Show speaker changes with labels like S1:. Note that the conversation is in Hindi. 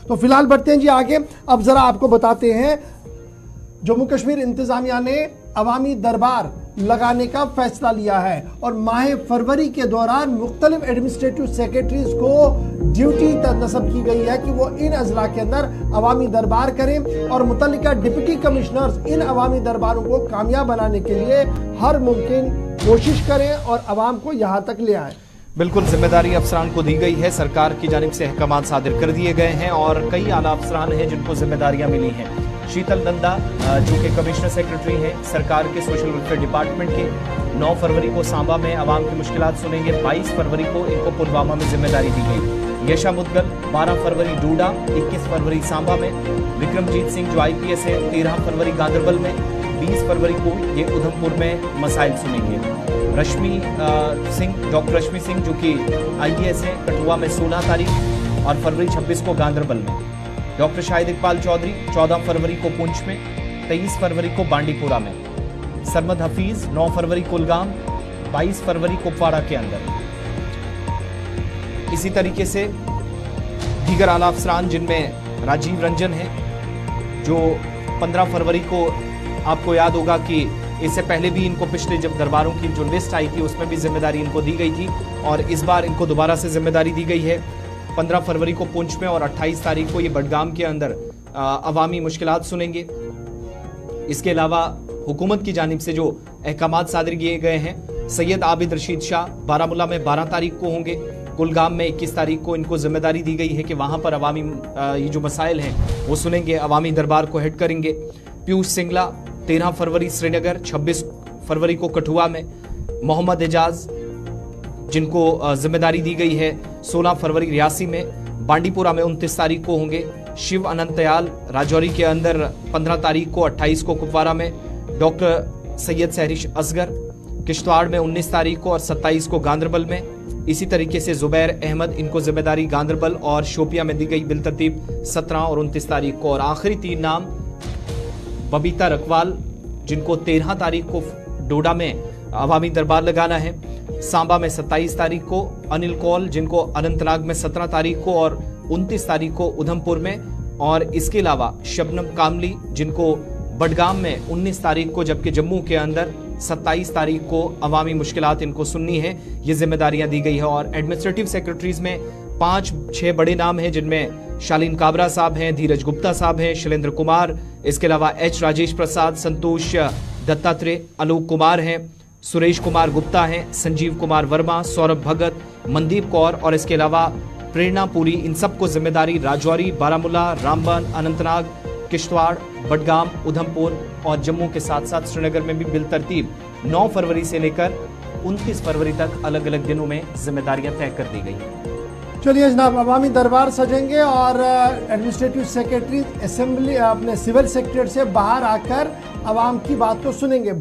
S1: तो फिलहाल बढ़ते हैं जी आगे। अब जरा आपको बताते हैं, जम्मू कश्मीर इंतजामिया ने अवामी दरबार लगाने का फैसला लिया है और माह फरवरी के दौरान मुख्तलिफ एडमिनिस्ट्रेटिव सेक्रेटरीज को ड्यूटी नस्ब की गई है कि वो इन अजला के अंदर अवामी दरबार करें और मुतल्लिका डिप्टी कमिश्नर्स इन अवामी दरबारों को कामयाब बनाने के लिए हर मुमकिन कोशिश करें और अवाम को यहाँ तक ले आए।
S2: बिल्कुल जिम्मेदारी अफसरान को दी गई है, सरकार की जानिब से अहकाम सादिर कर दिए गए हैं और कई आला अफसरान हैं जिनको जिम्मेदारियां मिली हैं। शीतल नंदा जो कि कमिश्नर सेक्रेटरी हैं सरकार के सोशल वेलफेयर डिपार्टमेंट के, 9 फरवरी को सांबा में आवाम की मुश्किलात सुनेंगे। 22 फरवरी को इनको पुलवामा में जिम्मेदारी दी गई। यशा मुदगल 12 फरवरी डूडा, 21 फरवरी सांबा में। विक्रमजीत सिंह जो IPS है 13 फरवरी गांदरबल में। 20 फरवरी को ये उधमपुर में मसाइल सुनेंगे। डॉक्टर रश्मि सिंह जो कि IAS है कठुआ में 16 तारीख और फरवरी 26 को गांदरबल में। डॉक्टर शाहिद इकबाल चौधरी 14 फरवरी को पुंछ में, 23 फरवरी को बांडीपुरा में। सरमद हफीज 9 फरवरी कुलगाम, 22 फरवरी कुपवाड़ा के अंदर। इसी तरीके से दीगर आला अफसरान जिनमें राजीव रंजन है जो 15 फरवरी को, आपको याद होगा कि इससे पहले भी इनको पिछले जब दरबारों की जो लिस्ट आई थी उसमें भी जिम्मेदारी इनको दी गई थी और इस बार इनको दोबारा से जिम्मेदारी दी गई है। 15 फरवरी को पुंछ में और 28 तारीख को ये बडगाम के अंदर अवामी मुश्किलात सुनेंगे। इसके अलावा हुकूमत की जानिब से जो अहकामात सादिर किए गए हैं, सैयद आबिद रशीद शाह बारामूला में 12 तारीख को होंगे। कुलगाम में 21 तारीख को इनको जिम्मेदारी दी गई है कि वहां पर अवामी ये जो मसाइल हैं वो सुनेंगे, अवामी दरबार को हेड करेंगे। पीयूष सिंगला 13 फरवरी श्रीनगर, 26 फरवरी को कठुआ में। मोहम्मद एजाज जिनको जिम्मेदारी दी गई है 16 फरवरी रियासी में। बांडीपुरा में 29 तारीख को होंगे। शिव अनंतयाल राजौरी के अंदर 15 तारीख को, 28 को कुपवारा में। डॉक्टर सैयद सहरिश असगर किश्तवाड़ में 19 तारीख को और 27 को गांदरबल में। इसी तरीके से जुबैर अहमद, इनको जिम्मेदारी गांदरबल और शोपिया में दी गई बिलतरतीब 17 और 29 तारीख को। और आखिरी 3 नाम बबीता रकवाल जिनको 13 तारीख को डोडा में अवामी दरबार लगाना है, सांबा में 27 तारीख को। अनिल कौल जिनको अनंतनाग में 17 तारीख को और 29 तारीख को उधमपुर में। और इसके अलावा शबनम कामली जिनको बडगाम में 19 तारीख को, जबकि जम्मू के अंदर 27 तारीख को अवामी मुश्किलात इनको सुननी है, ये जिम्मेदारियां दी गई है। और एडमिनिस्ट्रेटिव सेक्रेटरीज में 5-6 बड़े नाम हैं जिनमें शालीन काबरा साहब हैं, धीरज गुप्ता साहब हैं, शैलेंद्र कुमार, इसके अलावा H राजेश प्रसाद, संतोष दत्तात्रेय, आलोक कुमार हैं, सुरेश कुमार गुप्ता हैं, संजीव कुमार वर्मा, सौरभ भगत, मनदीप कौर और इसके अलावा प्रेरणा पुरी। इन सबको जिम्मेदारी राजौरी, बारामूला, रामबन, अनंतनाग, किश्तवाड़, बडगाम, उधमपुर और जम्मू के साथ साथ श्रीनगर में भी बिलतरतीब 9 फरवरी से लेकर 29 फरवरी तक अलग अलग दिनों में जिम्मेदारियां तय कर दी गई।
S1: चलिए जनाब, अवामी दरबार सजेंगे और एडमिनिस्ट्रेटिव सेक्रेटरी असेंबली अपने सिविल सेक्रेटरी से बाहर आकर अवाम की बात को सुनेंगे।